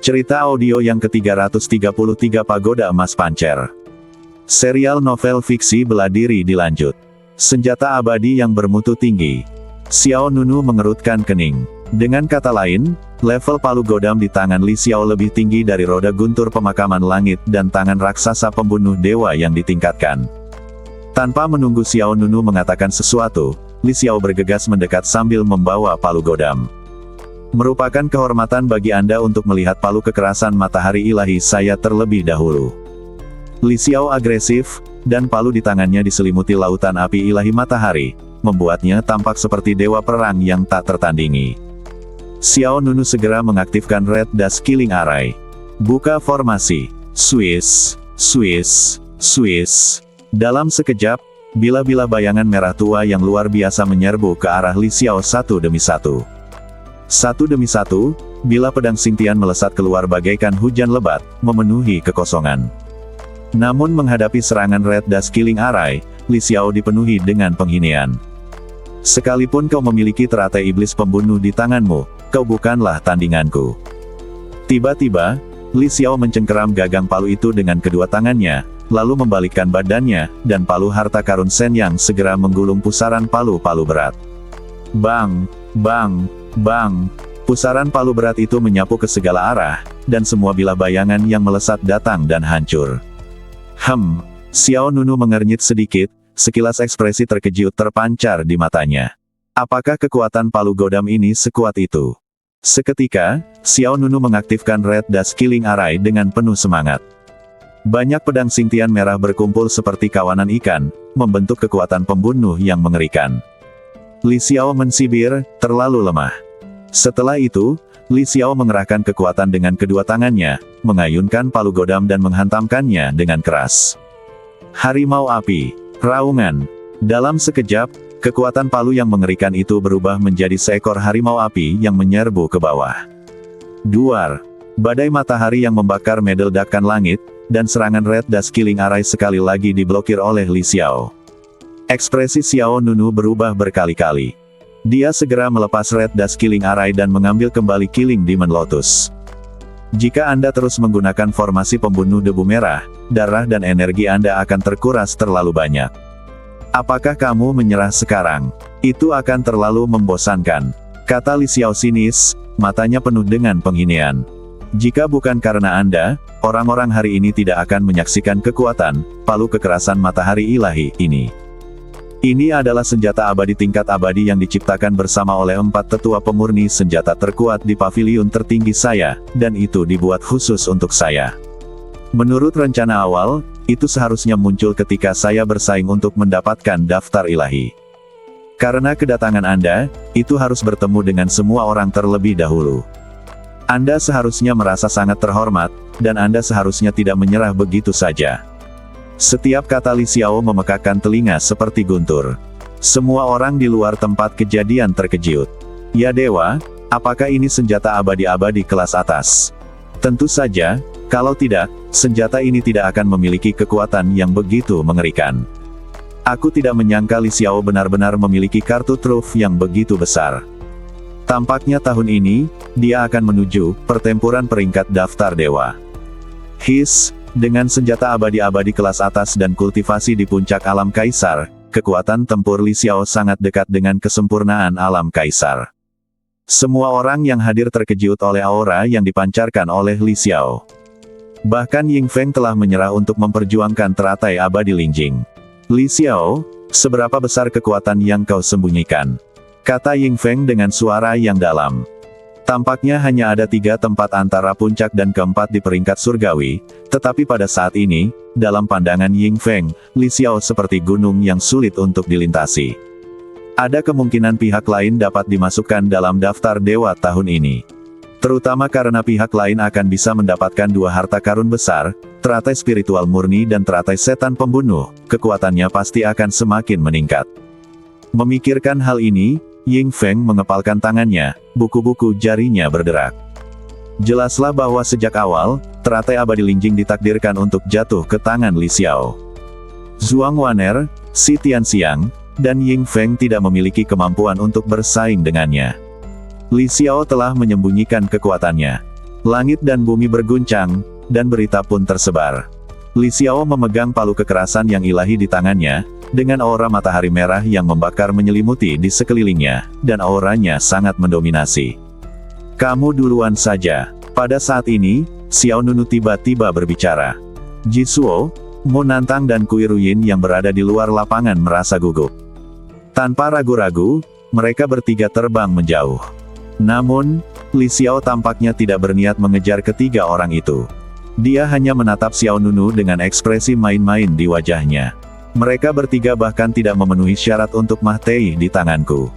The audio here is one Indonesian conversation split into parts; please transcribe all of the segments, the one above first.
Cerita audio yang ke-333 Pagoda Emas Pancer. Serial novel fiksi bela diri dilanjut. Senjata abadi yang bermutu tinggi. Xiao Nunu mengerutkan kening. Dengan kata lain, level palu godam di tangan Li Xiao lebih tinggi dari roda guntur pemakaman langit dan tangan raksasa pembunuh dewa yang ditingkatkan. Tanpa menunggu Xiao Nunu mengatakan sesuatu, Li Xiao bergegas mendekat sambil membawa palu godam. Merupakan kehormatan bagi Anda untuk melihat palu kekerasan matahari ilahi saya terlebih dahulu. Li Xiao agresif, dan palu di tangannya diselimuti lautan api ilahi matahari, membuatnya tampak seperti dewa perang yang tak tertandingi. Xiao Nunu segera mengaktifkan Red Dust Killing Array. Buka formasi. Swiss, Swiss, Swiss. Dalam sekejap, bila-bila bayangan merah tua yang luar biasa menyerbu ke arah Li Xiao satu demi satu. Satu demi satu, bila pedang Xingtian melesat keluar bagaikan hujan lebat, memenuhi kekosongan. Namun menghadapi serangan Red Dust Killing Array, Li Xiao dipenuhi dengan penghinaan. Sekalipun kau memiliki teratai iblis pembunuh di tanganmu, kau bukanlah tandinganku. Tiba-tiba, Li Xiao mencengkeram gagang palu itu dengan kedua tangannya, lalu membalikkan badannya, dan palu harta karun Sen Yang segera menggulung pusaran palu-palu berat. Bang, bang, bang, pusaran palu berat itu menyapu ke segala arah, dan semua bilah bayangan yang melesat datang dan hancur. Xiao Nunu mengernyit sedikit, sekilas ekspresi terkejut terpancar di matanya. Apakah kekuatan palu godam ini sekuat itu? Seketika, Xiao Nunu mengaktifkan Red Dust Killing Array dengan penuh semangat. Banyak pedang Xingtian merah berkumpul seperti kawanan ikan, membentuk kekuatan pembunuh yang mengerikan. Li Xiao mensibir, terlalu lemah. Setelah itu, Li Xiao mengerahkan kekuatan dengan kedua tangannya, mengayunkan palu godam dan menghantamkannya dengan keras. Harimau api, raungan. Dalam sekejap, kekuatan palu yang mengerikan itu berubah menjadi seekor harimau api yang menyerbu ke bawah. Duar, badai matahari yang membakar meledakkan langit, dan serangan Red Dust Killing Array sekali lagi diblokir oleh Li Xiao. Ekspresi Xiao Nunu berubah berkali-kali. Dia segera melepas Red Dust Killing Array dan mengambil kembali Killing Demon Lotus. Jika Anda terus menggunakan formasi pembunuh debu merah, darah dan energi Anda akan terkuras terlalu banyak. Apakah kamu menyerah sekarang? Itu akan terlalu membosankan, kata Li Xiao sinis, matanya penuh dengan penghinaan. Jika bukan karena Anda, orang-orang hari ini tidak akan menyaksikan kekuatan palu kekerasan matahari ilahi ini. Ini adalah senjata abadi tingkat abadi yang diciptakan bersama oleh 4 tetua pemurni senjata terkuat di paviliun tertinggi saya, dan itu dibuat khusus untuk saya. Menurut rencana awal, itu seharusnya muncul ketika saya bersaing untuk mendapatkan daftar ilahi. Karena kedatangan Anda, itu harus bertemu dengan semua orang terlebih dahulu. Anda seharusnya merasa sangat terhormat, dan Anda seharusnya tidak menyerah begitu saja. Setiap kata Li Xiao memekakkan telinga seperti guntur. Semua orang di luar tempat kejadian terkejut. Ya dewa, apakah ini senjata abadi-abadi kelas atas? Tentu saja, kalau tidak, senjata ini tidak akan memiliki kekuatan yang begitu mengerikan. Aku tidak menyangka Li Xiao benar-benar memiliki kartu truf yang begitu besar. Tampaknya tahun ini, dia akan menuju pertempuran peringkat daftar dewa. Dengan senjata abadi-abadi kelas atas dan kultivasi di puncak alam kaisar, kekuatan tempur Li Xiao sangat dekat dengan kesempurnaan alam kaisar. Semua orang yang hadir terkejut oleh aura yang dipancarkan oleh Li Xiao. Bahkan Ying Feng telah menyerah untuk memperjuangkan teratai abadi Lingjing. Li Xiao, seberapa besar kekuatan yang kau sembunyikan? Kata Ying Feng dengan suara yang dalam. Tampaknya hanya ada 3 tempat antara puncak dan keempat di peringkat surgawi, tetapi pada saat ini, dalam pandangan Ying Feng, Li Xiao seperti gunung yang sulit untuk dilintasi. Ada kemungkinan pihak lain dapat dimasukkan dalam daftar dewa tahun ini. Terutama karena pihak lain akan bisa mendapatkan 2 harta karun besar, teratai spiritual murni dan teratai setan pembunuh, kekuatannya pasti akan semakin meningkat. Memikirkan hal ini, Ying Feng mengepalkan tangannya, buku-buku jarinya berderak. Jelaslah bahwa sejak awal, teratai abadi Lingjing ditakdirkan untuk jatuh ke tangan Li Xiao. Zhuang Waner, Si Tianxiang, dan Ying Feng tidak memiliki kemampuan untuk bersaing dengannya. Li Xiao telah menyembunyikan kekuatannya. Langit dan bumi berguncang, dan berita pun tersebar. Li Xiao memegang palu kekerasan yang ilahi di tangannya, dengan aura matahari merah yang membakar menyelimuti di sekelilingnya, dan auranya sangat mendominasi. "Kamu duluan saja." Pada saat ini, Xiao Nunu tiba-tiba berbicara. Jisuo, Mu Nantang dan Kui Ruyin yang berada di luar lapangan merasa gugup. Tanpa ragu-ragu, mereka bertiga terbang menjauh. Namun, Li Xiao tampaknya tidak berniat mengejar ketiga orang itu. Dia hanya menatap Xiao Nunu dengan ekspresi main-main di wajahnya. Mereka bertiga bahkan tidak memenuhi syarat untuk Mahtei di tanganku.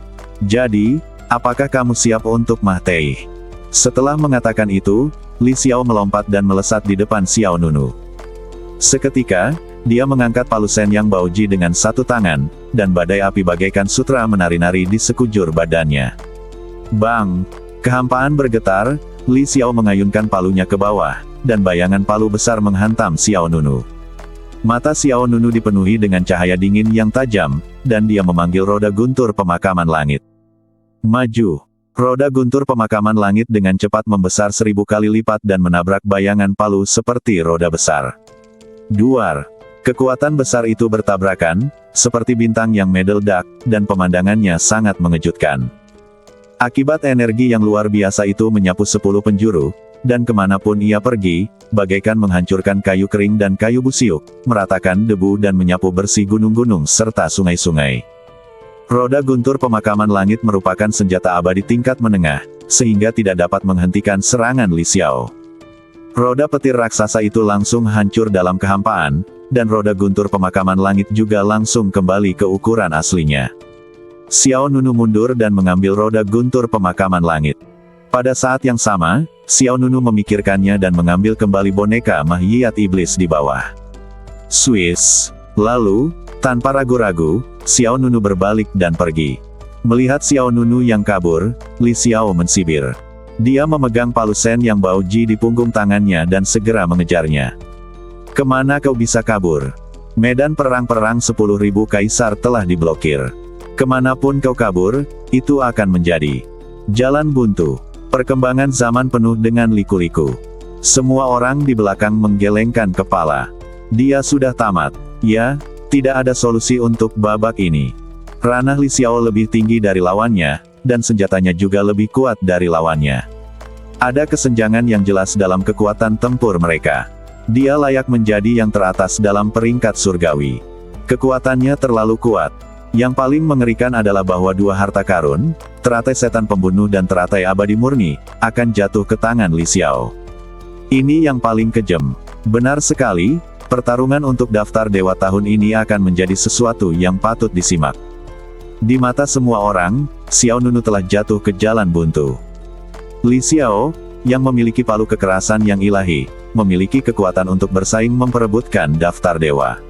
Jadi, apakah kamu siap untuk Mahtei? Setelah mengatakan itu, Li Xiao melompat dan melesat di depan Xiao Nunu. Seketika, dia mengangkat palu Sen Yang Baoji dengan satu tangan, dan badai api bagaikan sutra menari-nari di sekujur badannya. Bang! Kehampaan bergetar, Li Xiao mengayunkan palunya ke bawah, dan bayangan palu besar menghantam Xiao Nunu. Mata Xiao Nunu dipenuhi dengan cahaya dingin yang tajam, dan dia memanggil roda guntur pemakaman langit. Maju! Roda guntur pemakaman langit dengan cepat membesar 1000 kali lipat dan menabrak bayangan palu seperti roda besar. Duar! Kekuatan besar itu bertabrakan, seperti bintang yang meledak, dan pemandangannya sangat mengejutkan. Akibat energi yang luar biasa itu menyapu 10 penjuru, dan kemanapun ia pergi, bagaikan menghancurkan kayu kering dan kayu busiuk, meratakan debu dan menyapu bersih gunung-gunung serta sungai-sungai. Roda guntur pemakaman langit merupakan senjata abadi tingkat menengah, sehingga tidak dapat menghentikan serangan Li Xiao. Roda petir raksasa itu langsung hancur dalam kehampaan, dan roda guntur pemakaman langit juga langsung kembali ke ukuran aslinya. Xiao Nunu mundur dan mengambil roda guntur pemakaman langit. Pada saat yang sama, Xiao Nunu memikirkannya dan mengambil kembali boneka Mahyiyat Iblis di bawah. Swiss. Lalu, tanpa ragu-ragu, Xiao Nunu berbalik dan pergi. Melihat Xiao Nunu yang kabur, Li Xiao mensibir. Dia memegang palu Sen Yang Baoji di punggung tangannya dan segera mengejarnya. "Kemana kau bisa kabur? Medan perang 10.000 kaisar telah diblokir. Kemanapun kau kabur, itu akan menjadi jalan buntu." Perkembangan zaman penuh dengan liku-liku. Semua orang di belakang menggelengkan kepala. Dia sudah tamat. Ya, tidak ada solusi untuk babak ini. Ranah Li Xiao lebih tinggi dari lawannya, dan senjatanya juga lebih kuat dari lawannya. Ada kesenjangan yang jelas dalam kekuatan tempur mereka. Dia layak menjadi yang teratas dalam peringkat surgawi. Kekuatannya terlalu kuat. Yang paling mengerikan adalah bahwa dua harta karun, teratai setan pembunuh dan teratai abadi murni, akan jatuh ke tangan Li Xiao. Ini yang paling kejam. Benar sekali, pertarungan untuk daftar dewa tahun ini akan menjadi sesuatu yang patut disimak. Di mata semua orang, Xiao Nunu telah jatuh ke jalan buntu. Li Xiao, yang memiliki palu kekerasan yang ilahi, memiliki kekuatan untuk bersaing memperebutkan daftar dewa.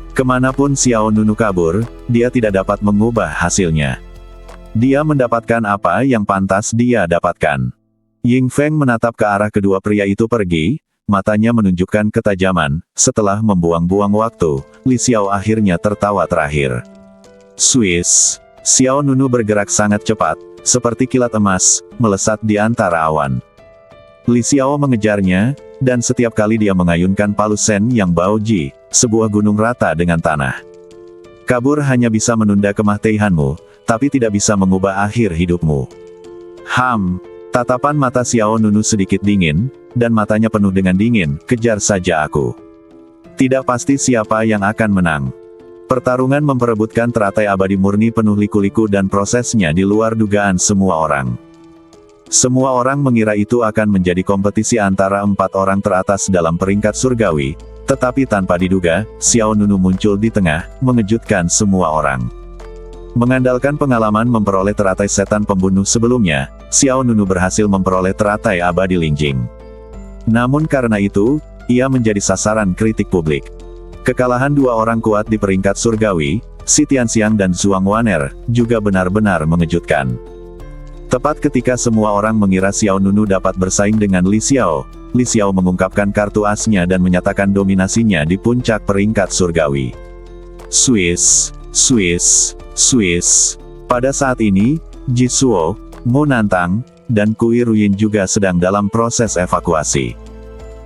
Kemanapun Xiao Nunu kabur, dia tidak dapat mengubah hasilnya. Dia mendapatkan apa yang pantas dia dapatkan. Ying Feng menatap ke arah kedua pria itu pergi, matanya menunjukkan ketajaman. Setelah membuang-buang waktu, Li Xiao akhirnya tertawa terakhir. Swiss. Xiao Nunu bergerak sangat cepat, seperti kilat emas, melesat di antara awan. Li Xiao mengejarnya, dan setiap kali dia mengayunkan palu Sen Yang Baoji, sebuah gunung rata dengan tanah. Kabur hanya bisa menunda kematianmu, tapi tidak bisa mengubah akhir hidupmu. Tatapan mata Xiao Nunu sedikit dingin, dan matanya penuh dengan dingin. Kejar saja aku. Tidak pasti siapa yang akan menang. Pertarungan memperebutkan teratai abadi murni penuh liku-liku dan prosesnya di luar dugaan semua orang. Semua orang mengira itu akan menjadi kompetisi antara 4 orang teratas dalam peringkat surgawi, tetapi tanpa diduga, Xiao Nunu muncul di tengah, mengejutkan semua orang. Mengandalkan pengalaman memperoleh teratai setan pembunuh sebelumnya, Xiao Nunu berhasil memperoleh teratai abadi Lingjing. Namun karena itu, ia menjadi sasaran kritik publik. Kekalahan dua orang kuat di peringkat surgawi, Si Tianxiang dan Zhuang Waner, juga benar-benar mengejutkan. Tepat ketika semua orang mengira Xiao Nunu dapat bersaing dengan Li Xiao mengungkapkan kartu asnya dan menyatakan dominasinya di puncak peringkat surgawi. Swiss. Pada saat ini, Jisuo, Mu Nantang, dan Kui Ruyin juga sedang dalam proses evakuasi.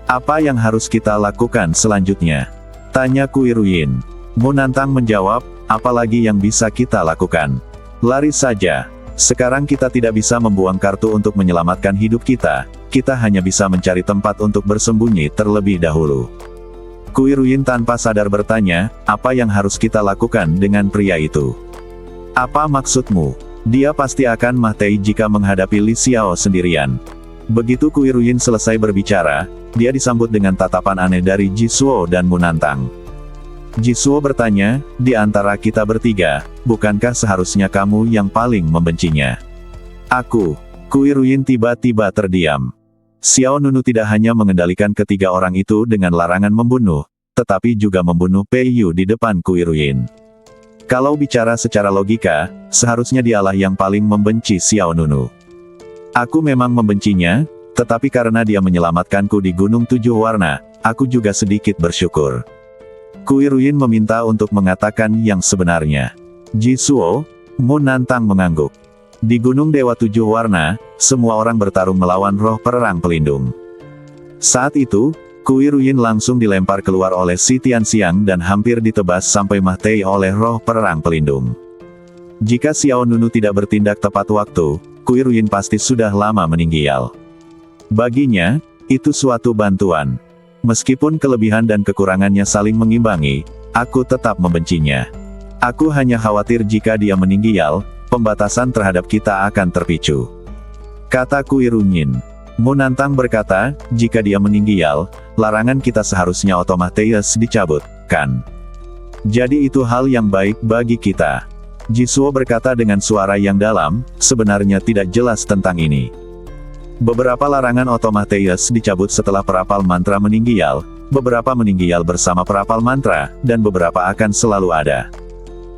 Apa yang harus kita lakukan selanjutnya? Tanya Kui Ruyin. Mu Nantang menjawab, apalagi yang bisa kita lakukan? Lari saja. Sekarang kita tidak bisa membuang kartu untuk menyelamatkan hidup kita hanya bisa mencari tempat untuk bersembunyi terlebih dahulu. Kui Ruyin tanpa sadar bertanya, apa yang harus kita lakukan dengan pria itu? Apa maksudmu? Dia pasti akan mati jika menghadapi Li Xiao sendirian. Begitu Kui Ruyin selesai berbicara, dia disambut dengan tatapan aneh dari Jisuo dan Mu Nantang. Jisuo bertanya, di antara kita bertiga, bukankah seharusnya kamu yang paling membencinya? Aku. Kui Ruyin tiba-tiba terdiam. Xiao Nunu tidak hanya mengendalikan ketiga orang itu dengan larangan membunuh, tetapi juga membunuh Pei Yu di depan Kui Ruyin. Kalau bicara secara logika, seharusnya dialah yang paling membenci Xiao Nunu. Aku memang membencinya, tetapi karena dia menyelamatkanku di Gunung Tujuh Warna, aku juga sedikit bersyukur. Kui Ruyin meminta untuk mengatakan yang sebenarnya. Jisuo, Mu Nantang mengangguk. Di Gunung Dewa Tujuh Warna, semua orang bertarung melawan roh perang pelindung. Saat itu, Kui Ruyin langsung dilempar keluar oleh Si Tianxiang dan hampir ditebas sampai mati oleh roh perang pelindung. Jika Xiao Nunu tidak bertindak tepat waktu, Kui Ruyin pasti sudah lama meninggal. Baginya, itu suatu bantuan. Meskipun kelebihan dan kekurangannya saling mengimbangi, aku tetap membencinya. Aku hanya khawatir jika dia meninggal, pembatasan terhadap kita akan terpicu. Kata Kui Ruyin. Mu Nantang berkata, jika dia meninggal, larangan kita seharusnya otomatis dicabut, kan? Jadi itu hal yang baik bagi kita. Jisuo berkata dengan suara yang dalam, sebenarnya tidak jelas tentang ini. Beberapa larangan otomatis dicabut setelah perapal mantra meninggal, beberapa meninggal bersama perapal mantra, dan beberapa akan selalu ada.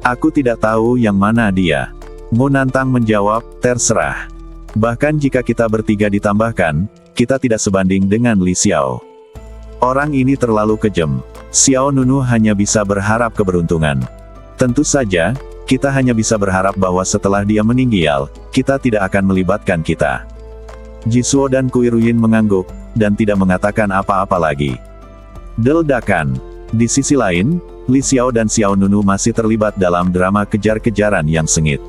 Aku tidak tahu yang mana dia. Mu Nantang menjawab, terserah. Bahkan jika kita bertiga ditambahkan, kita tidak sebanding dengan Li Xiao. Orang ini terlalu kejam. Xiao Nunu hanya bisa berharap keberuntungan. Tentu saja, kita hanya bisa berharap bahwa setelah dia meninggal, kita tidak akan melibatkan kita. Jisuo dan Kui Ruyin mengangguk, dan tidak mengatakan apa-apa lagi. Ledakan. Di sisi lain, Li Xiao dan Xiao Nunu masih terlibat dalam drama kejar-kejaran yang sengit.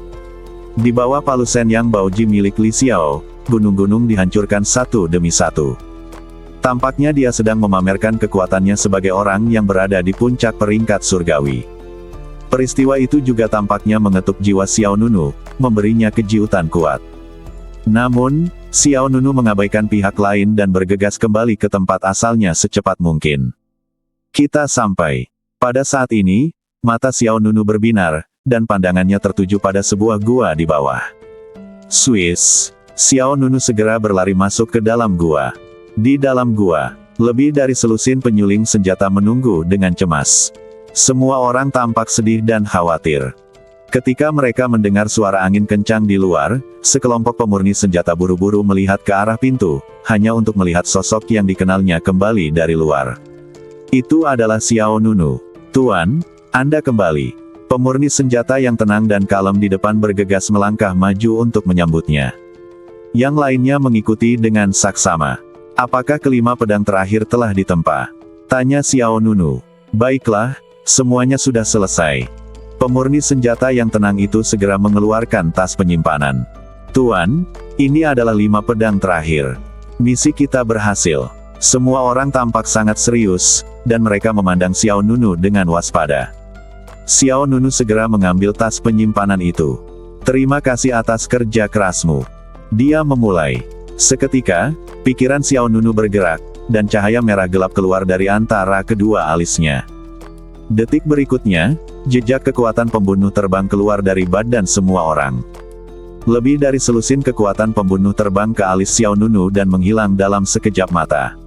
Di bawah palusen yang Baoji milik Li Xiao, gunung-gunung dihancurkan satu demi satu. Tampaknya dia sedang memamerkan kekuatannya sebagai orang yang berada di puncak peringkat surgawi. Peristiwa itu juga tampaknya mengetuk jiwa Xiao Nunu, memberinya kejutan kuat. Namun, Xiao Nunu mengabaikan pihak lain dan bergegas kembali ke tempat asalnya secepat mungkin. Kita sampai. Pada saat ini, mata Xiao Nunu berbinar, dan pandangannya tertuju pada sebuah gua di bawah. Swiss. Xiao Nunu segera berlari masuk ke dalam gua. Di dalam gua, lebih dari selusin penyuling senjata menunggu dengan cemas. Semua orang tampak sedih dan khawatir. Ketika mereka mendengar suara angin kencang di luar, sekelompok pemurni senjata buru-buru melihat ke arah pintu, hanya untuk melihat sosok yang dikenalnya kembali dari luar. Itu adalah Xiao Nunu. Tuan, Anda kembali. Pemurni senjata yang tenang dan kalem di depan bergegas melangkah maju untuk menyambutnya. Yang lainnya mengikuti dengan saksama. Apakah kelima pedang terakhir telah ditempa? Tanya Xiao Nunu. Baiklah, semuanya sudah selesai. Pemurni senjata yang tenang itu segera mengeluarkan tas penyimpanan. Tuan, ini adalah 5 pedang terakhir. Misi kita berhasil. Semua orang tampak sangat serius, dan mereka memandang Xiao Nunu dengan waspada. Xiao Nunu segera mengambil tas penyimpanan itu. Terima kasih atas kerja kerasmu. Dia memulai. Seketika, pikiran Xiao Nunu bergerak, dan cahaya merah gelap keluar dari antara kedua alisnya. Detik berikutnya, jejak kekuatan pembunuh terbang keluar dari badan semua orang. Lebih dari selusin kekuatan pembunuh terbang ke alis Xiao Nunu dan menghilang dalam sekejap mata.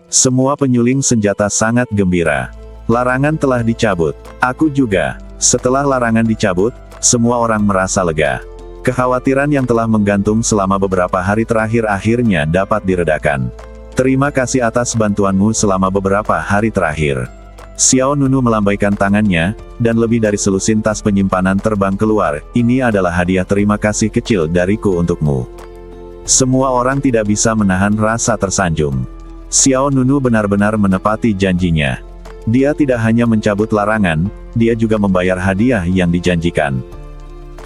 Semua penyuling senjata sangat gembira. Larangan telah dicabut. Aku juga. Setelah larangan dicabut, semua orang merasa lega. Kekhawatiran yang telah menggantung selama beberapa hari terakhir akhirnya dapat diredakan. Terima kasih atas bantuanmu selama beberapa hari terakhir. Xiao Nunu melambaikan tangannya, dan lebih dari selusin tas penyimpanan terbang keluar. Ini adalah hadiah terima kasih kecil dariku untukmu. Semua orang tidak bisa menahan rasa tersanjung. Xiao Nunu benar-benar menepati janjinya. Dia tidak hanya mencabut larangan, dia juga membayar hadiah yang dijanjikan.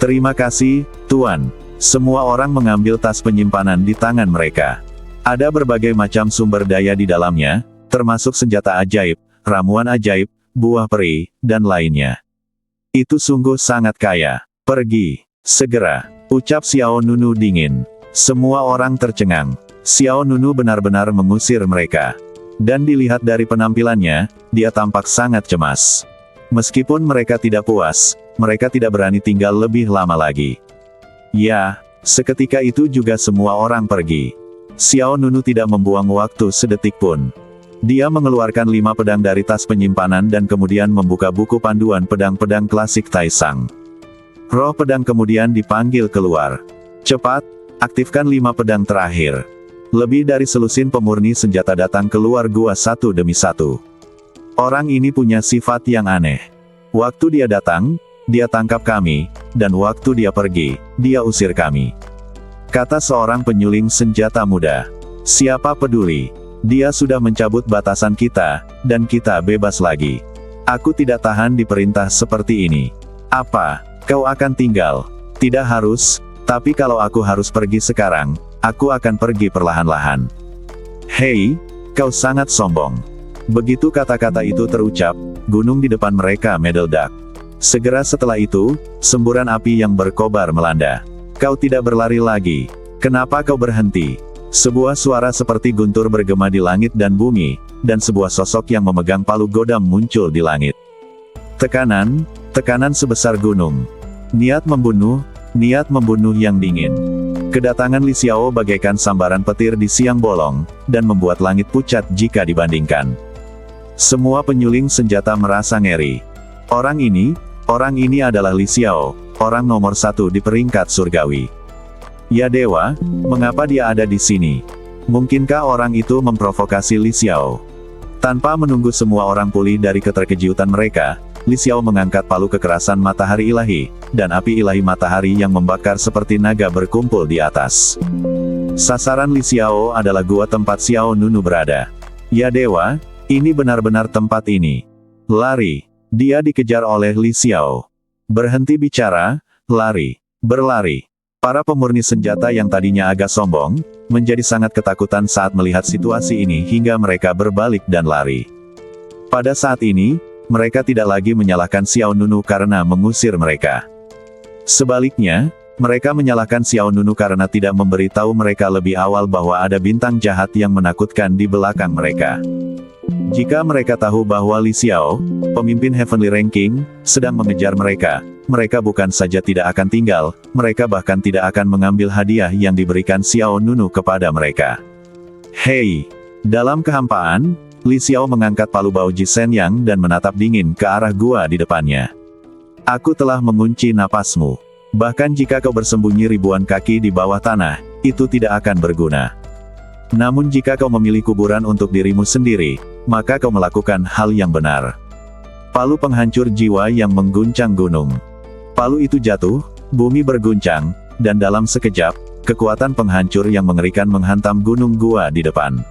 Terima kasih, Tuan. Semua orang mengambil tas penyimpanan di tangan mereka. Ada berbagai macam sumber daya di dalamnya, termasuk senjata ajaib, ramuan ajaib, buah peri, dan lainnya. Itu sungguh sangat kaya. Pergi, segera, ucap Xiao Nunu dingin. Semua orang tercengang. Xiao Nunu benar-benar mengusir mereka. Dan dilihat dari penampilannya, dia tampak sangat cemas. Meskipun mereka tidak puas, mereka tidak berani tinggal lebih lama lagi. Ya, seketika itu juga semua orang pergi. Xiao Nunu tidak membuang waktu sedetik pun. Dia mengeluarkan 5 pedang dari tas penyimpanan dan kemudian membuka buku panduan pedang-pedang klasik Taisang. Roh pedang kemudian dipanggil keluar. Cepat, aktifkan 5 pedang terakhir. Lebih dari selusin pemurni senjata datang keluar gua satu demi satu. Orang ini punya sifat yang aneh. Waktu dia datang, dia tangkap kami, dan waktu dia pergi, dia usir kami. Kata seorang penyuling senjata muda. Siapa peduli? Dia sudah mencabut batasan kita, dan kita bebas lagi. Aku tidak tahan diperintah seperti ini. Apa, kau akan tinggal? Tidak harus, tapi kalau aku harus pergi sekarang, aku akan pergi perlahan-lahan. Hei, kau sangat sombong. Begitu kata-kata itu terucap, gunung di depan mereka meledak. Segera setelah itu, semburan api yang berkobar melanda. Kau tidak berlari lagi. Kenapa kau berhenti? Sebuah suara seperti guntur bergema di langit dan bumi, dan sebuah sosok yang memegang palu godam muncul di langit. Tekanan, tekanan sebesar gunung. Niat membunuh yang dingin. Kedatangan Li Xiao bagaikan sambaran petir di siang bolong, dan membuat langit pucat jika dibandingkan. Semua penyuling senjata merasa ngeri. Orang ini adalah Li Xiao, orang nomor 1 di peringkat surgawi. Ya dewa, mengapa dia ada di sini? Mungkinkah orang itu memprovokasi Li Xiao? Tanpa menunggu semua orang pulih dari keterkejutan mereka, Li Xiao mengangkat palu kekerasan matahari ilahi, dan api ilahi matahari yang membakar seperti naga berkumpul di atas. Sasaran Li Xiao adalah gua tempat Xiao Nunu berada. Ya dewa, ini benar-benar tempat ini. Lari. Dia dikejar oleh Li Xiao. Berhenti bicara, lari. Berlari. Para pemurni senjata yang tadinya agak sombong, menjadi sangat ketakutan saat melihat situasi ini hingga mereka berbalik dan lari. Pada saat ini, mereka tidak lagi menyalahkan Xiao Nunu karena mengusir mereka. Sebaliknya, mereka menyalahkan Xiao Nunu karena tidak memberitahu mereka lebih awal bahwa ada bintang jahat yang menakutkan di belakang mereka. Jika mereka tahu bahwa Li Xiao, pemimpin Heavenly Ranking, sedang mengejar mereka, mereka bukan saja tidak akan tinggal, mereka bahkan tidak akan mengambil hadiah yang diberikan Xiao Nunu kepada mereka. Hei! Dalam kehampaan, Li Xiao mengangkat palu Baoji Shenyang dan menatap dingin ke arah gua di depannya. Aku telah mengunci napasmu. Bahkan jika kau bersembunyi ribuan kaki di bawah tanah, itu tidak akan berguna. Namun jika kau memilih kuburan untuk dirimu sendiri, maka kau melakukan hal yang benar. Palu penghancur jiwa yang mengguncang gunung. Palu itu jatuh, bumi berguncang, dan dalam sekejap, kekuatan penghancur yang mengerikan menghantam gunung gua di depan.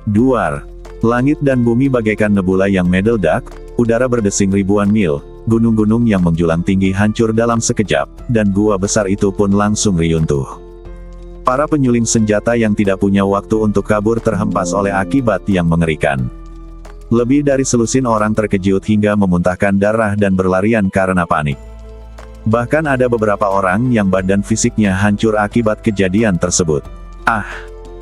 Duar. Langit dan bumi bagaikan nebula yang meledak, udara berdesing ribuan mil, gunung-gunung yang menjulang tinggi hancur dalam sekejap, dan gua besar itu pun langsung runtuh. Para penyuling senjata yang tidak punya waktu untuk kabur terhempas oleh akibat yang mengerikan. Lebih dari selusin orang terkejut hingga memuntahkan darah dan berlarian karena panik. Bahkan ada beberapa orang yang badan fisiknya hancur akibat kejadian tersebut. Ah!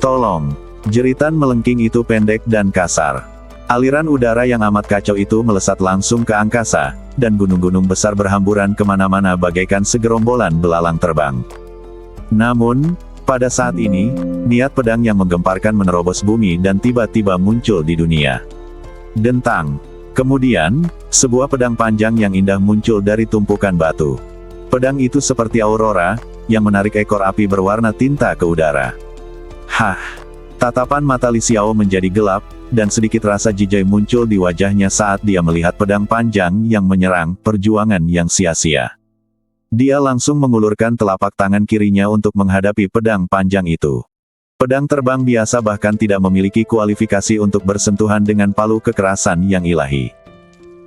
Tolong! Jeritan melengking itu pendek dan kasar. Aliran udara yang amat kacau itu melesat langsung ke angkasa, dan gunung-gunung besar berhamburan kemana-mana bagaikan segerombolan belalang terbang. Namun, pada saat ini, niat pedang yang menggemparkan menerobos bumi dan tiba-tiba muncul di dunia. Dentang. Kemudian, sebuah pedang panjang yang indah muncul dari tumpukan batu. Pedang itu seperti aurora, yang menarik ekor api berwarna tinta ke udara. Hah! Tatapan mata Li Xiao menjadi gelap, dan sedikit rasa jijai muncul di wajahnya saat dia melihat pedang panjang yang menyerang, perjuangan yang sia-sia. Dia langsung mengulurkan telapak tangan kirinya untuk menghadapi pedang panjang itu. Pedang terbang biasa bahkan tidak memiliki kualifikasi untuk bersentuhan dengan palu kekerasan yang ilahi.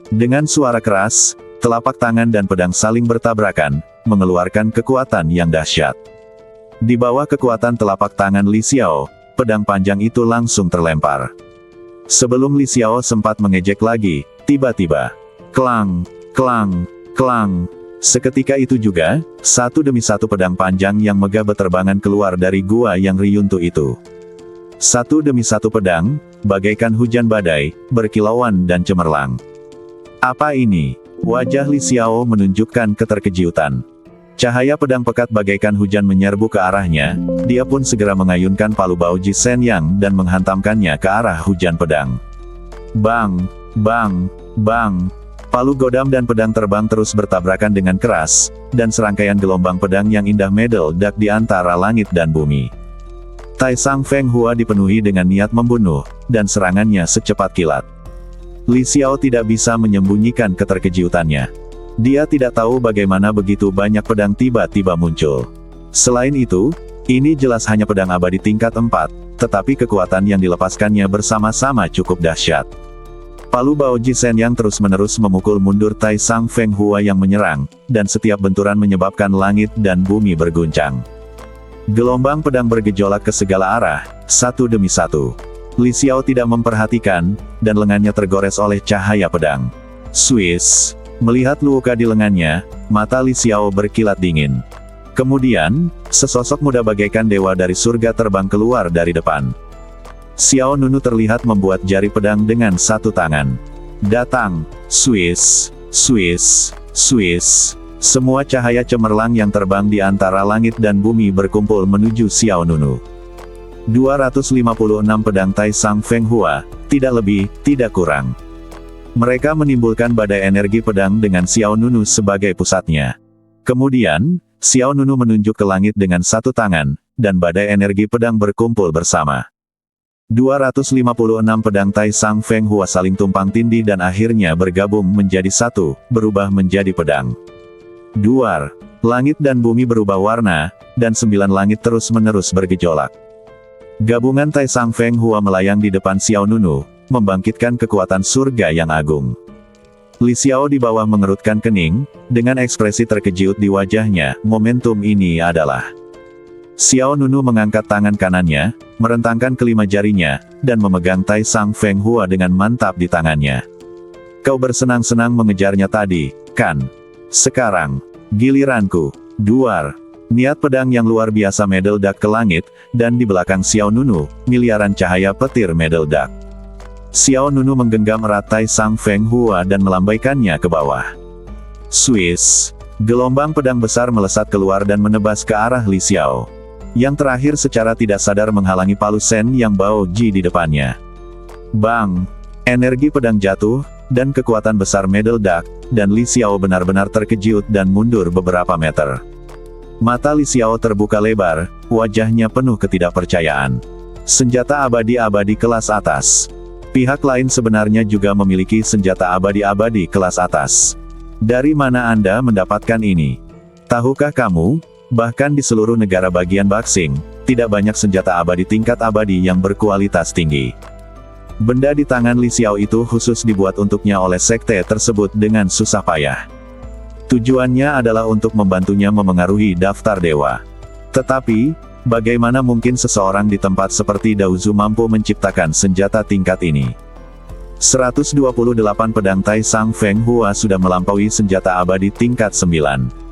Dengan suara keras, telapak tangan dan pedang saling bertabrakan, mengeluarkan kekuatan yang dahsyat. Di bawah kekuatan telapak tangan Li Xiao, pedang panjang itu langsung terlempar. Sebelum Li Xiao sempat mengejek lagi, tiba-tiba, klang, klang, klang. Seketika itu juga, satu demi satu pedang panjang yang megah berterbangan keluar dari gua yang riyuntuh itu. Satu demi satu pedang, bagaikan hujan badai, berkilauan dan cemerlang. Apa ini? Wajah Li Xiao menunjukkan keterkejutan. Cahaya pedang pekat bagaikan hujan menyerbu ke arahnya, dia pun segera mengayunkan palu Baoji Shenyang dan menghantamkannya ke arah hujan pedang. Bang! Bang! Bang! Palu godam dan pedang terbang terus bertabrakan dengan keras, dan serangkaian gelombang pedang yang indah meledak di antara langit dan bumi. Taisang Feng Hua dipenuhi dengan niat membunuh, dan serangannya secepat kilat. Li Xiao tidak bisa menyembunyikan keterkejutannya. Dia tidak tahu bagaimana begitu banyak pedang tiba-tiba muncul. Selain itu, ini jelas hanya pedang abadi tingkat 4, tetapi kekuatan yang dilepaskannya bersama-sama cukup dahsyat. Palu Baoji Shenyang terus-menerus memukul mundur Taisang Feng Hua yang menyerang, dan setiap benturan menyebabkan langit dan bumi berguncang. Gelombang pedang bergejolak ke segala arah, satu demi satu. Li Xiao tidak memperhatikan, dan lengannya tergores oleh cahaya pedang. Swiss! Melihat luka di lengannya, mata Li Xiao berkilat dingin. Kemudian, sesosok muda bagaikan dewa dari surga terbang keluar dari depan. Xiao Nunu terlihat membuat jari pedang dengan satu tangan. Datang! Swiss! Swiss! Swiss! Semua cahaya cemerlang yang terbang di antara langit dan bumi berkumpul menuju Xiao Nunu. 256 pedang Taisang Feng Hua, tidak lebih, tidak kurang. Mereka menimbulkan badai energi pedang dengan Xiao Nunu sebagai pusatnya. Kemudian, Xiao Nunu menunjuk ke langit dengan satu tangan, dan badai energi pedang berkumpul bersama. 256 pedang Taisang Feng Hua saling tumpang tindih dan akhirnya bergabung menjadi satu, berubah menjadi pedang. Duar, langit dan bumi berubah warna, dan 9 langit terus-menerus bergejolak. Gabungan Taisang Feng Hua melayang di depan Xiao Nunu, membangkitkan kekuatan surga yang agung. Li Xiao di bawah mengerutkan kening, dengan ekspresi terkejut di wajahnya, momentum ini adalah. Xiao Nunu mengangkat tangan kanannya, merentangkan kelima jarinya, dan memegang Taisang Feng Hua dengan mantap di tangannya. Kau bersenang-senang mengejarnya tadi, kan? Sekarang, giliranku. Duar. Niat pedang yang luar biasa meledak ke langit, dan di belakang Xiao Nunu, miliaran cahaya petir meledak. Xiao Nunu menggenggam erat Taisang Feng Hua dan melambaikannya ke bawah. Swiss! Gelombang pedang besar melesat keluar dan menebas ke arah Li Xiao. Yang terakhir secara tidak sadar menghalangi palu Shen yang Baoji di depannya. Bang! Energi pedang jatuh, dan kekuatan besar meledak, dan Li Xiao benar-benar terkejut dan mundur beberapa meter. Mata Li Xiao terbuka lebar, wajahnya penuh ketidakpercayaan. Senjata abadi-abadi kelas atas. Pihak lain sebenarnya juga memiliki senjata abadi-abadi kelas atas. Dari mana Anda mendapatkan ini? Tahukah kamu, bahkan di seluruh negara bagian Baxing, tidak banyak senjata abadi tingkat abadi yang berkualitas tinggi. Benda di tangan Li Xiao itu khusus dibuat untuknya oleh sekte tersebut dengan susah payah. Tujuannya adalah untuk membantunya memengaruhi daftar dewa. Tetapi, bagaimana mungkin seseorang di tempat seperti Daozu mampu menciptakan senjata tingkat ini? 128 pedang Taisang Feng Hua sudah melampaui senjata abadi tingkat 9.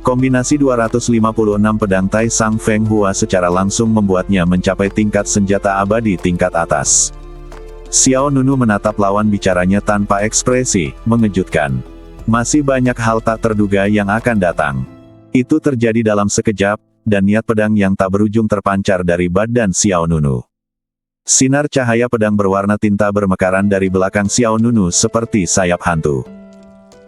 Kombinasi 256 pedang Taisang Feng Hua secara langsung membuatnya mencapai tingkat senjata abadi tingkat atas. Xiao Nunu menatap lawan bicaranya tanpa ekspresi, mengejutkan. Masih banyak hal tak terduga yang akan datang. Itu terjadi dalam sekejap, dan niat pedang yang tak berujung terpancar dari badan Xiao Nunu. Sinar cahaya pedang berwarna tinta bermekaran dari belakang Xiao Nunu seperti sayap hantu.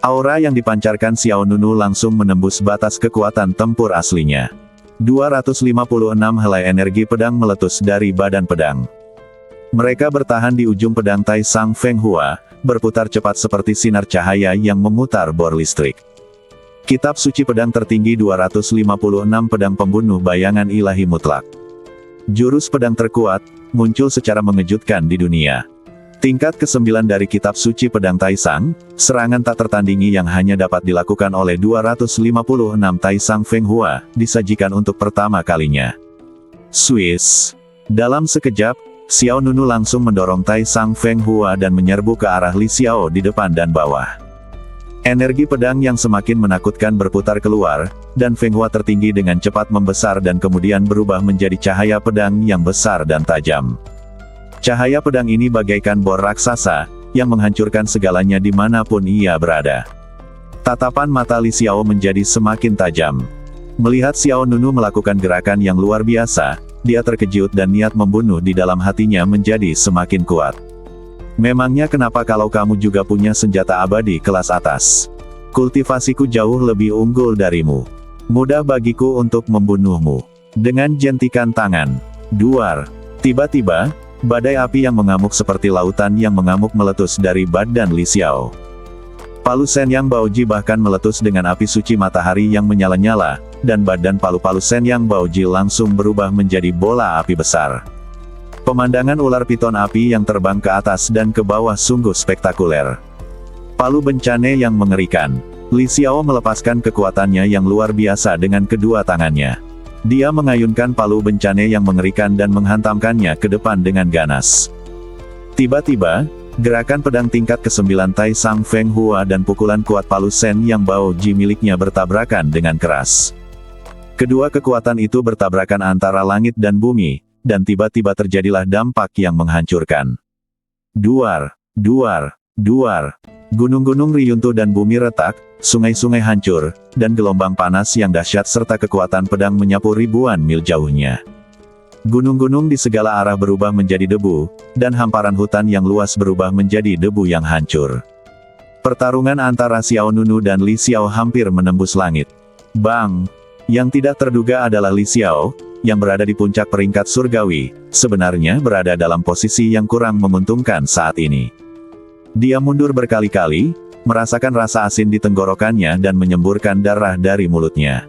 Aura yang dipancarkan Xiao Nunu langsung menembus batas kekuatan tempur aslinya. 256 helai energi pedang meletus dari badan pedang. Mereka bertahan di ujung pedang Taisang Feng Hua, berputar cepat seperti sinar cahaya yang memutar bor listrik. Kitab Suci Pedang Tertinggi 256 Pedang Pembunuh Bayangan Ilahi Mutlak. Jurus pedang terkuat, muncul secara mengejutkan di dunia. Tingkat ke-9 dari Kitab Suci Pedang Taisang, serangan tak tertandingi yang hanya dapat dilakukan oleh 256 Taisang Feng Hua, disajikan untuk pertama kalinya. Swiss. Dalam sekejap, Xiao Nunu langsung mendorong Taisang Feng Hua dan menyerbu ke arah Li Xiao di depan dan bawah. Energi pedang yang semakin menakutkan berputar keluar, dan Feng Hua tertinggi dengan cepat membesar dan kemudian berubah menjadi cahaya pedang yang besar dan tajam. Cahaya pedang ini bagaikan bor raksasa, yang menghancurkan segalanya dimanapun ia berada. Tatapan mata Li Xiao menjadi semakin tajam. Melihat Xiao Nunu melakukan gerakan yang luar biasa, dia terkejut dan niat membunuh di dalam hatinya menjadi semakin kuat. Memangnya kenapa kalau kamu juga punya senjata abadi kelas atas? Kultivasiku jauh lebih unggul darimu. Mudah bagiku untuk membunuhmu. Dengan jentikan tangan. Duar. Tiba-tiba, badai api yang mengamuk seperti lautan yang mengamuk meletus dari badan Li Xiao. Palu Shenyang Baoji bahkan meletus dengan api suci matahari yang menyala-nyala, dan badan palu-palu Shenyang Baoji langsung berubah menjadi bola api besar. Pemandangan ular piton api yang terbang ke atas dan ke bawah sungguh spektakuler. Palu bencana yang mengerikan. Li Xiao melepaskan kekuatannya yang luar biasa dengan kedua tangannya. Dia mengayunkan palu bencana yang mengerikan dan menghantamkannya ke depan dengan ganas. Tiba-tiba, gerakan pedang tingkat ke-9 Taisang Feng Hua dan pukulan kuat palu Shen yang Baoji miliknya bertabrakan dengan keras. Kedua kekuatan itu bertabrakan antara langit dan bumi, dan tiba-tiba terjadilah dampak yang menghancurkan. Duar, duar, duar. Gunung-gunung riyuntuh dan bumi retak, sungai-sungai hancur, dan gelombang panas yang dahsyat serta kekuatan pedang menyapu ribuan mil jauhnya. Gunung-gunung di segala arah berubah menjadi debu, dan hamparan hutan yang luas berubah menjadi debu yang hancur. Pertarungan antara Xiao Nunu dan Li Xiao hampir menembus langit. Bang! Yang tidak terduga adalah Li Xiao, yang berada di puncak peringkat surgawi, sebenarnya berada dalam posisi yang kurang menguntungkan saat ini. Dia mundur berkali-kali, merasakan rasa asin di tenggorokannya dan menyemburkan darah dari mulutnya.